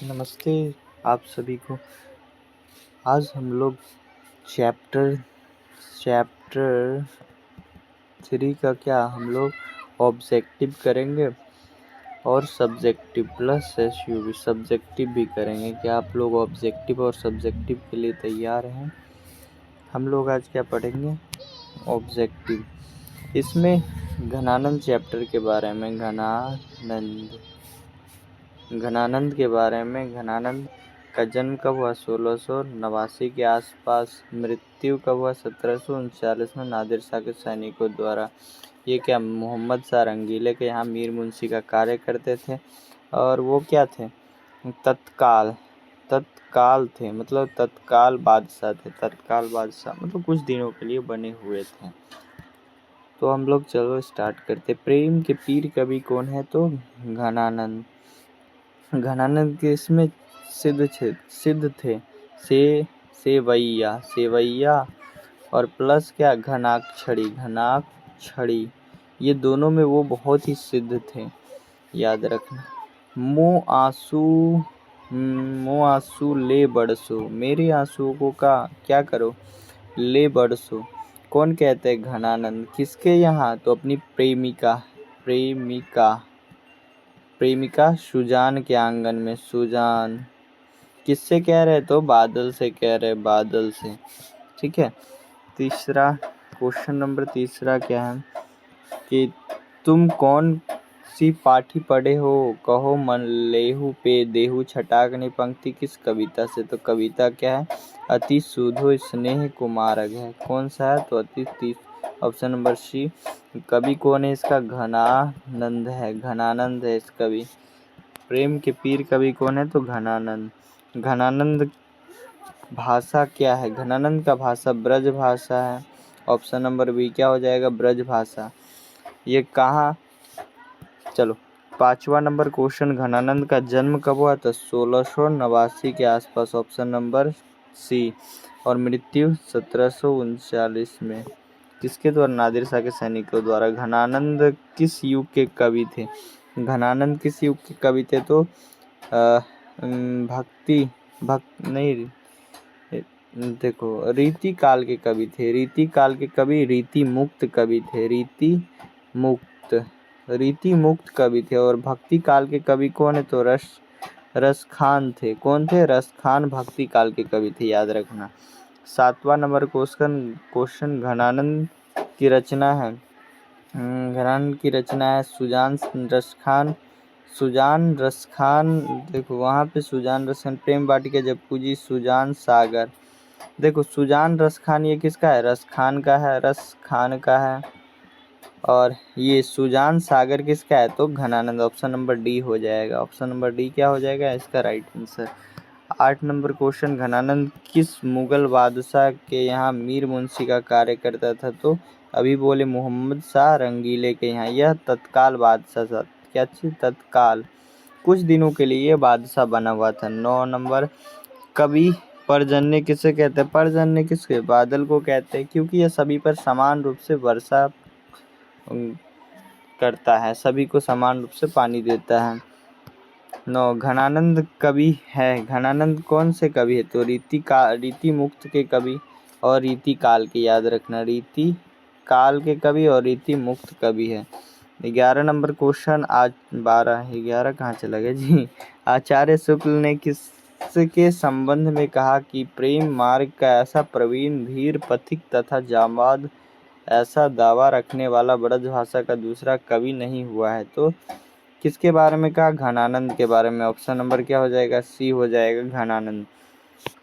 नमस्ते आप सभी को। आज हम लोग चैप्टर चैप्टर 3 का हम लोग ऑब्जेक्टिव करेंगे और सब्जेक्टिव प्लस एसयूवी सब्जेक्टिव भी करेंगे। क्या आप लोग ऑब्जेक्टिव और सब्जेक्टिव के लिए तैयार हैं? हम लोग आज क्या पढ़ेंगे? ऑब्जेक्टिव। इसमें घनानंद चैप्टर के बारे में, घनानंद के बारे में। घनानंद का जन्म कब हुआ? 1689 के आसपास। मृत्यु कब हुआ? 1739 में नादिर शाह के सैनिकों द्वारा। ये मोहम्मद शाह रंगीले के यहाँ मीर मुंशी का कार्य करते थे और वो क्या थे? तत्काल थे, मतलब तत्काल बादशाह थे। तत्काल बादशाह मतलब कुछ दिनों के लिए बने हुए थे। तो हम लोग चलो स्टार्ट करते। प्रेम के पीर कवि कौन है? तो घनानंद। घनानंद के इसमें सिद्ध थे सेवैया और प्लस घनाक्षरी। ये दोनों में वो बहुत ही सिद्ध थे, याद रखना। मो आंसू ले बरसो, मेरे आंसुओं को क्या करो? ले बरसो। कौन कहते हैं? घनानंद। किसके यहाँ? तो अपनी प्रेमिका सुजान के आंगन में। सुजान किससे कह रहे? तो बादल से कह रहे, बादल से। ठीक है। क्वेश्चन नंबर 3 क्या है कि तुम कौन सी पाठी पढ़े हो? कहो मन लेहु पे देहु छटाकनी। पंक्ति किस कविता से? तो कविता क्या है? अति सुधो स्नेह कुमारग है। कौन सा है? तो अति। Option number C. कवि कौन है इसका? घनानंद है इस कवि। प्रेम के पीर कवि कौन है? तो घनानंद। घनानंद भाषा क्या है? घनानंद का भाषा ब्रज भाषा है। ऑप्शन नंबर बी क्या हो जाएगा? ब्रज भाषा। ये कहाँ? चलो 5वां नंबर क्वेश्चन, घनानंद का जन्म कब हुआ? तो 1689 के आसपास। Option number C. और मृत्यु 1739 में। किसके द्वारा? नादिर शाह के सैनिकों द्वारा। घनानंद किस युग के कवि थे? घनानंद किस युग के कवि थे? तो रीति काल के कवि थे। रीति काल के कवि रीति मुक्त कवि थे। रीति मुक्त कवि थे। और भक्ति काल के कवि कौन है? तो रसखान थे। कौन थे? रसखान भक्ति काल के कवि थे, याद रखना। 7वां नंबर क्वेश्चन, घनानंद की रचना है। घनानंद की रचना है सुजान रसखान। देखो वहाँ पे सुजान रसखान, प्रेम वाटिका जब पूजी, सुजान सागर। देखो सुजान रसखान ये किसका है? रसखान का है। और ये सुजान सागर किसका है? तो घनानंद। ऑप्शन नंबर डी हो जाएगा। ऑप्शन नंबर डी क्या हो जाएगा इसका right answer. 8 number question, Ghananand किस मुगल बादशाह के यहाँ मीर मुंशी का कार्य करता था? तो अभी बोले मोहम्मद शाह रंगीले के यहाँ। यह तत्काल बादशाह था। क्या चीज? तत्काल। कुछ दिनों के लिए बादशाह बना हुआ था। 9 नंबर, कवि पर्जन्य किसे कहते हैं? पर्जन्य किसके? बादल को कहते हैं, क्योंकि यह सभी पर समान रूप से वर्षा करता है, सभी को समान रूप से पानी देता है। 9, घनानंद कवि है। घनानंद कौन से कवि है? तो रीति मुक्त के कवि और रीति काल के, याद रखना। रीति काल के कवि और रीति मुक्त कवि है। 11 नंबर क्वेश्चन, आज 11 कहाँ चला गया जी। आचार्य शुक्ल ने किसके संबंध में कहा कि प्रेम मार्ग का ऐसा प्रवीण, धीर, पथिक तथा जांबाज, ऐसा दावा रखने वाला ब्रज भाषा का दूसरा कवि नहीं हुआ है? तो किसके बारे में कहा? घनानंद के बारे में। ऑप्शन नंबर क्या हो जाएगा? सी हो जाएगा, घनानंद।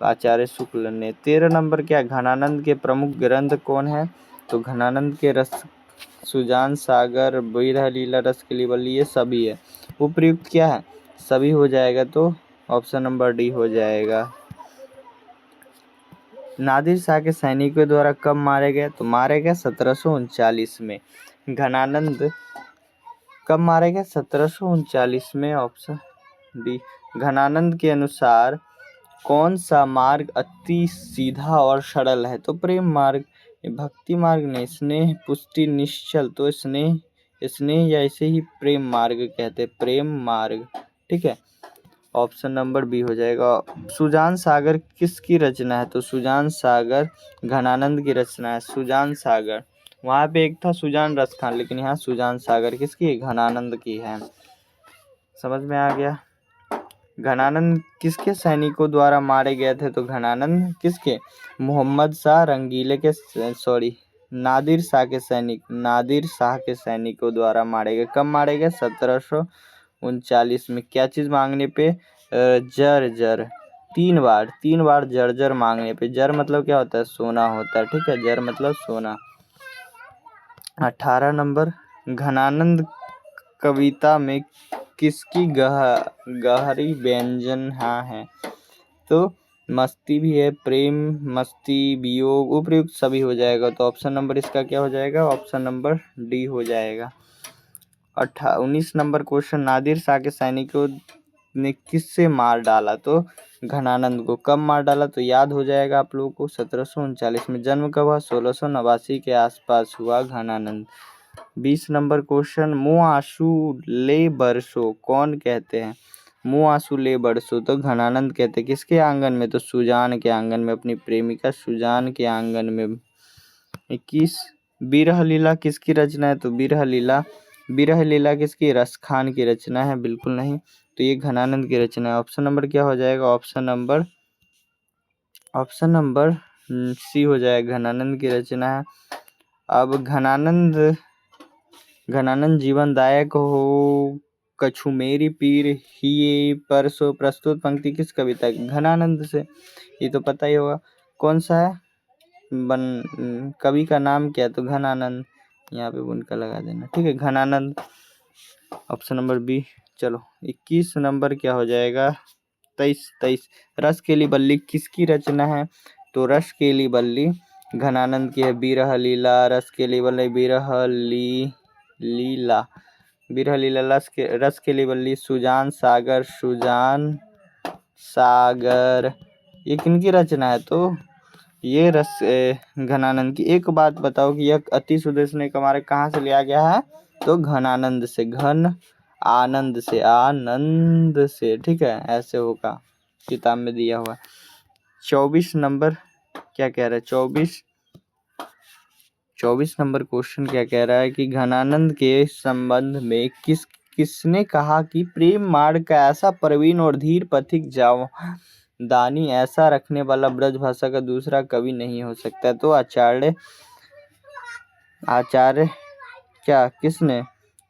आचार्य शुक्ल ने। 13 नंबर घनानंद के प्रमुख ग्रंथ कौन है? तो घनानंद के सुजान सागर, बिरह लीला, रस कलिबल, ये सभी है। उपयुक्त क्या है? सभी हो जाएगा। तो ऑप्शन नंबर डी हो जाएगा। नादिर शाह के सैनिकों द्वारा कब मारे गए? तो मारे गए 1739 में। घनानंद कब मारे गए? 1739 में। Option D. घनानंद के अनुसार कौन सा मार्ग अति सीधा और सरल है? तो प्रेम मार्ग। भक्ति मार्ग नहीं, स्नेह, पुष्टि, निश्चल। तो स्नेह या इसे ही प्रेम मार्ग कहते हैं, प्रेम मार्ग। ठीक है। ऑप्शन नंबर बी हो जाएगा। सुजान सागर किसकी रचना है? तो सुजान सागर घनानंद की रचना है। सुजान सागर, वहाँ पे एक था सुजान रस खान, लेकिन यहाँ सुजान सागर किसकी? घनानंद की है। समझ में आ गया। घनानंद किसके सैनिकों द्वारा मारे गए थे? तो घनानंद किसके? मोहम्मद शाह रंगीले के नादिर शाह के सैनिकों द्वारा मारे गए। कब मारे गए? 1739 में। क्या चीज मांगने पे? जर 3 बार जर मांगने पे। जर मतलब क्या होता है? सोना होता है। ठीक है, जर मतलब सोना। 18 नंबर, घनानंद कविता में किसकी गहरी व्यंजन है? तो मस्ती भी है, प्रेम, मस्ती, वियोग, उपयुक्त सभी हो जाएगा। तो ऑप्शन नंबर इसका क्या हो जाएगा? ऑप्शन नंबर डी हो जाएगा। 19 नंबर क्वेश्चन, नादिर शाह के सैनिकों ने किससे मार डाला? तो घनानंद को। कब मार डाला? तो याद हो जाएगा आप लोगों को, 1739 में। जन्म कब हुआ? 1689 के आसपास हुआ घनानंद। 20 नंबर क्वेश्चन, मुँह आंसू ले बरसो कौन कहते हैं? मुँह आंसू ले बरसो तो घनानंद कहते। किसके आंगन में? तो सुजान के आंगन में, अपनी प्रेमिका सुजान के आंगन में। 21, बिरह लीला किसकी रचना है? तो बिरह लीला किसकी? रस खान की रचना है? बिल्कुल नहीं, तो ये घनानंद की रचना है। ऑप्शन नंबर क्या हो जाएगा? ऑप्शन नंबर सी हो जाएगा, घनानंद की रचना है। अब घनानंद जीवनदायक हो कछु मेरी पीर ही पर सो प्रस्तुत पंक्ति किस कविता की? घनानंद से, ये तो पता ही होगा। कौन सा है? कवि का नाम क्या है? तो घनानंद, यहाँ पे उनका लगा देना। ठीक है, घनानंद, ऑप्शन नंबर बी। चलो 21 नंबर क्या हो जाएगा? 23, रसकेली बल्ली किसकी रचना है? तो रसकेली बल्ली घनानंद की है। बिरह लीला, रसकेली बल्ली, बिरह लीला रसकेली बल्ली, सुजान सागर ये किनकी रचना है? तो ये घनानंद की। एक बात बताओ कि यह अति सुदेश हमारे कहाँ से लिया गया है? तो घनानंद से, आनंद से। ठीक है, ऐसे होगा, किताब में दिया हुआ। 24 नंबर क्या कह रहा है? 24 नंबर क्वेश्चन क्या कह रहा है कि घनानंद के संबंध में किसने कहा कि प्रेम मार्ग का ऐसा प्रवीण और धीर पथिक दानी ऐसा रखने वाला ब्रज भाषा का दूसरा कवि नहीं हो सकता? तो आचार्य क्या? किसने?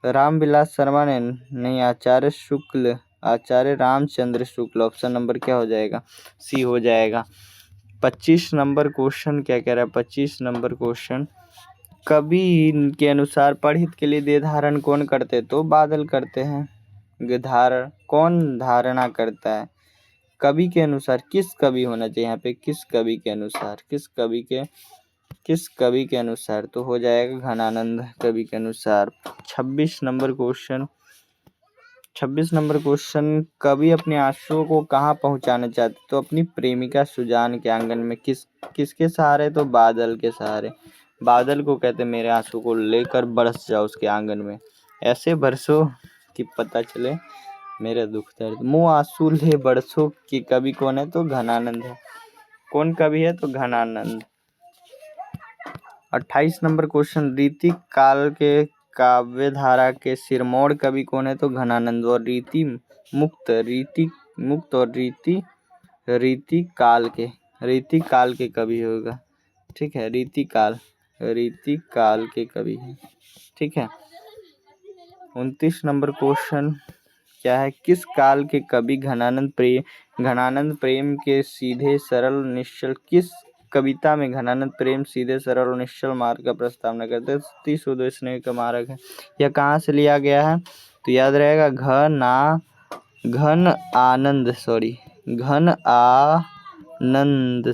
रामविलास शर्मा ने नहीं, आचार्य रामचंद्र शुक्ल। ऑप्शन नंबर क्या हो जाएगा? सी हो जाएगा। 25 नंबर क्वेश्चन क्या कह रहा है? 25 नंबर क्वेश्चन, कवि के अनुसार पढ़ित के लिए देह धारण कौन करते? तो बादल करते हैं। कौन धारणा करता है? कवि के अनुसार किस कवि होना चाहिए यहाँ पे? किस कवि के अनुसार? तो हो जाएगा घनानंद कवि के अनुसार। 26 नंबर क्वेश्चन, कवि अपने आंसुओं को कहाँ पहुँचाना चाहते? तो अपनी प्रेमिका सुजान के आंगन में। किसके सहारे? तो बादल के सहारे। बादल को कहते मेरे आंसू को लेकर बरस जाओ उसके आंगन में, ऐसे बरसो कि पता चले मेरा दुख दर्द। मुँह आंसू ले बरसो कि कवि कौन है? तो घनानंद है। कौन कवि है? तो घनानंद। 28 नंबर क्वेश्चन, रीति काल के काव्य धारा के सिरमौर कवि कौन है? तो घनानंद। और रीति मुक्त और रीति काल के कवि होगा। ठीक है, रीति काल के कवि है। ठीक है। 29 नंबर क्वेश्चन क्या है? किस काल के कवि घनानंद प्रेम के सीधे सरल निश्चल, किस कविता में घनानंद प्रेम सीधे सरल और निश्चल मार्ग का प्रस्तावना करते? 30 स्नेह का मार्ग है। यह कहाँ से लिया गया है? तो याद रहेगा घन आनंद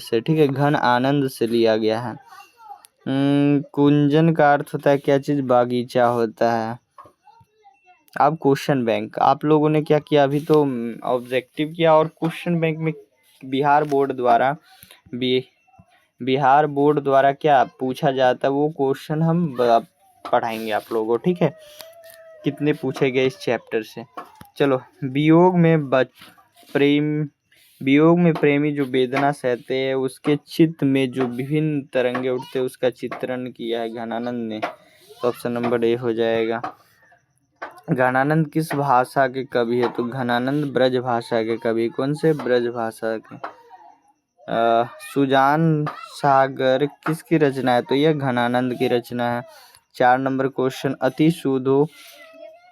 से। ठीक है, घन आनंद से लिया गया है। कुंजन का अर्थ होता है क्या चीज? बागीचा होता है। अब क्वेश्चन बैंक, आप लोगों ने क्या किया? अभी तो ऑब्जेक्टिव किया, और क्वेश्चन बैंक में बिहार बोर्ड द्वारा क्या पूछा जाता है वो क्वेश्चन हम पढ़ाएंगे आप लोगों को। ठीक है, कितने पूछे गए इस चैप्टर से। चलो, वियोग में वियोग में प्रेमी जो वेदना सहते हैं उसके चित्त में जो विभिन्न तरंगे उठते हैं उसका चित्रण किया है घनानंद ने। तो ऑप्शन नंबर ए हो जाएगा। घनानंद किस भाषा के कवि है? तो घनानंद ब्रज भाषा के कवि। कौन से? ब्रज भाषा के। सुजान सागर किसकी रचना है? तो यह घनानंद की रचना है। 4 नंबर क्वेश्चन, अति सूदो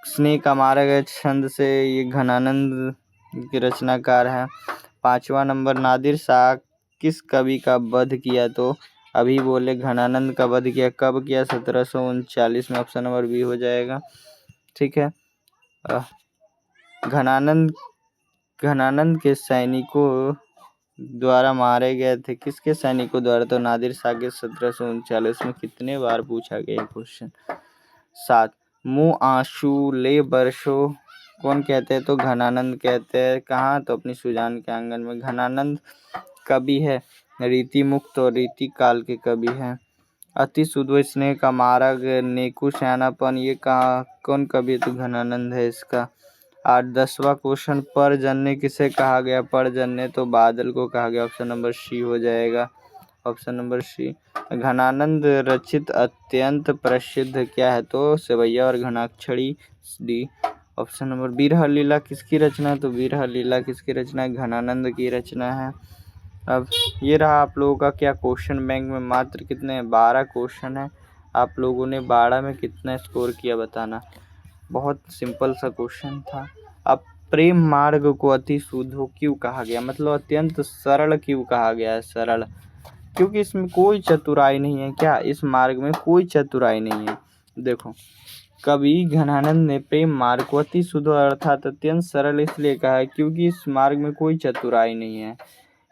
स्नेह का मारा गया छंद से ये घनानंद के रचनाकार है। 5वां नंबर, नादिर शाह किस कवि का वध किया? तो अभी बोले घनानंद का वध किया। कब किया? 1739 में। ऑप्शन नंबर बी हो जाएगा। ठीक है। घनानंद के सैनिकों द्वारा मारे गए थे। किसके सैनिकों द्वारा? तो नादिर शाह के। 1739 में। कितने बार पूछा गया क्वेश्चन? 7, मुँह आंसू ले बरसो कौन कहते हैं? तो घनानंद कहते हैं। कहाँ? तो अपनी सुजान के आंगन में। घनानंद कवि है रीति मुक्त और रीति काल के कवि हैं। अति सुधो स्नेह का मार्ग नेकु श्यानापन ये कहाँ कौन कवि? तो घनानंद है इसका। 8, 10वां क्वेश्चन, परजन्य किसे कहा गया? परजन्य तो बादल को कहा गया। ऑप्शन नंबर सी हो जाएगा। ऑप्शन नंबर सी। घनानंद रचित अत्यंत प्रसिद्ध क्या है? तो सेवैया और घनाक्षरी। डी। ऑप्शन नंबर बिरह लीला किसकी रचना है? तो बिरह लीला किसकी रचना है? घनानंद की रचना है। अब ये रहा आप लोगों का क्या क्वेश्चन बैंक में मात्र कितने 12 क्वेश्चन है। आप लोगों ने 12 में कितना स्कोर किया बताना। बहुत सिंपल सा क्वेश्चन था। अब प्रेम मार्ग को अति शुद्ध क्यों कहा गया? मतलब अत्यंत सरल क्यों कहा गया है? सरल क्योंकि इसमें कोई चतुराई नहीं है। क्या? इस मार्ग में कोई चतुराई नहीं है। देखो, कवि घनानंद ने प्रेम मार्ग को अति शुद्ध अर्थात अत्यंत सरल इसलिए कहा है क्योंकि इस मार्ग में कोई चतुराई नहीं है।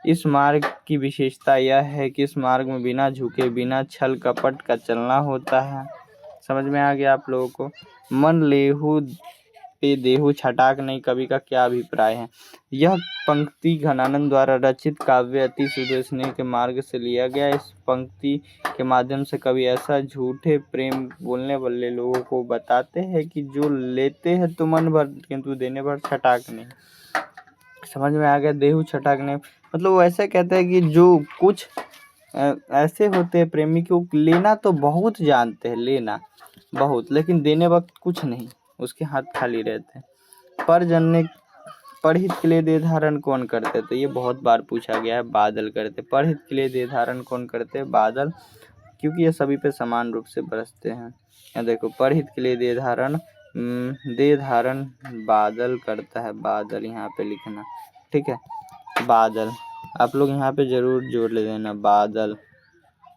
इस मार्ग की विशेषता यह है कि इस मार्ग में बिना झुके बिना छल कपट का चलना होता है। समझ में आ गया आप लोगों को? मन लेहु पे देहु छटाक नहीं कवि का क्या अभिप्राय है? यह पंक्ति घनानंद द्वारा रचित काव्य अति शुद्ध स्नेह के मार्ग से लिया गया। इस पंक्ति के माध्यम से कवि ऐसा झूठे प्रेम बोलने वाले लोगों को बताते हैं कि जो लेते हैं तो मन भर किंतु देने भर छटाक नहीं। समझ में आ गया? देहु छटाक नहीं मतलब वो ऐसे कहते हैं कि जो कुछ ऐसे होते हैं प्रेमी को लेना तो बहुत जानते हैं, लेना बहुत, लेकिन देने वक्त कुछ नहीं, उसके हाथ खाली रहते हैं। परजन्य परहित के लिए देह धारण कौन करते? तो ये बहुत बार पूछा गया है। बादल करते। परहित के लिए देह धारण कौन करते? बादल, क्योंकि ये सभी पे समान रूप से बरसते हैं। या देखो, परहित के लिए देह धारण बादल करता है। बादल यहाँ पे लिखना, ठीक है। बादल आप लोग यहाँ पे जरूर जोड़ ले देना।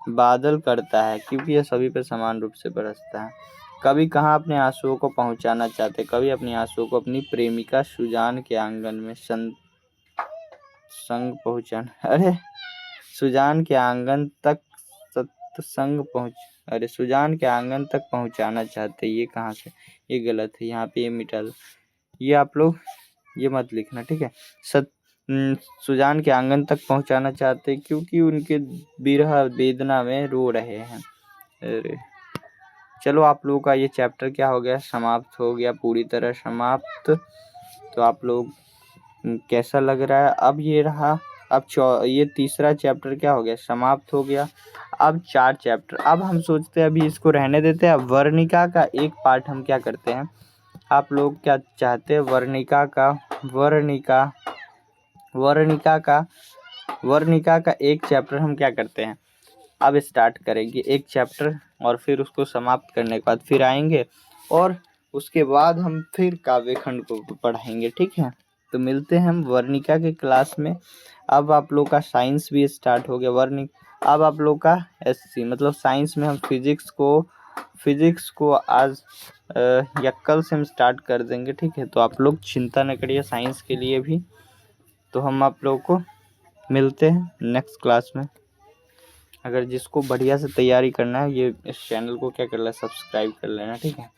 बादल करता है क्योंकि यह सभी पे समान रूप से बरसता है। कवि कहाँ अपने आंसुओं को पहुँचाना चाहते? कवि अपनी आंसुओं को अपनी प्रेमिका सुजान के आंगन में संग पहुँचाना। अरे सुजान के आंगन तक सत्संग पहुँच अरे सुजान के आंगन तक पहुँचाना चाहते। ये कहाँ से? ये गलत है, यहाँ पे ये मिटा दो। ये आप लोग ये मत लिखना, ठीक है। सुजान के आंगन तक पहुंचाना चाहते क्योंकि उनके विरह वेदना में रो रहे हैं। अरे चलो, आप लोगों का ये चैप्टर क्या हो गया? समाप्त हो गया, पूरी तरह समाप्त। तो आप लोग कैसा लग रहा है? अब ये रहा, अब ये तीसरा चैप्टर क्या हो गया? समाप्त हो गया। अब 4 चैप्टर। अब हम सोचते हैं अभी इसको रहने देते हैं। अब वर्णिका का एक पार्ट हम क्या करते हैं? आप लोग क्या चाहते हैं? वर्णिका का एक चैप्टर हम क्या करते हैं? अब स्टार्ट करेंगे एक चैप्टर और फिर उसको समाप्त करने के बाद फिर आएंगे और उसके बाद हम फिर काव्य खंड को पढ़ाएंगे, ठीक है। तो मिलते हैं हम वर्णिका के क्लास में। अब आप लोग का साइंस भी स्टार्ट हो गया। अब आप लोग का एससी मतलब साइंस में हम फिजिक्स को आज या कल से हम स्टार्ट कर देंगे, ठीक है। तो आप लोग चिंता न करिए साइंस के लिए भी। तो हम आप लोगों को मिलते हैं नेक्स्ट क्लास में। अगर जिसको बढ़िया से तैयारी करना है ये इस चैनल को क्या कर लेना, सब्सक्राइब कर लेना, ठीक है।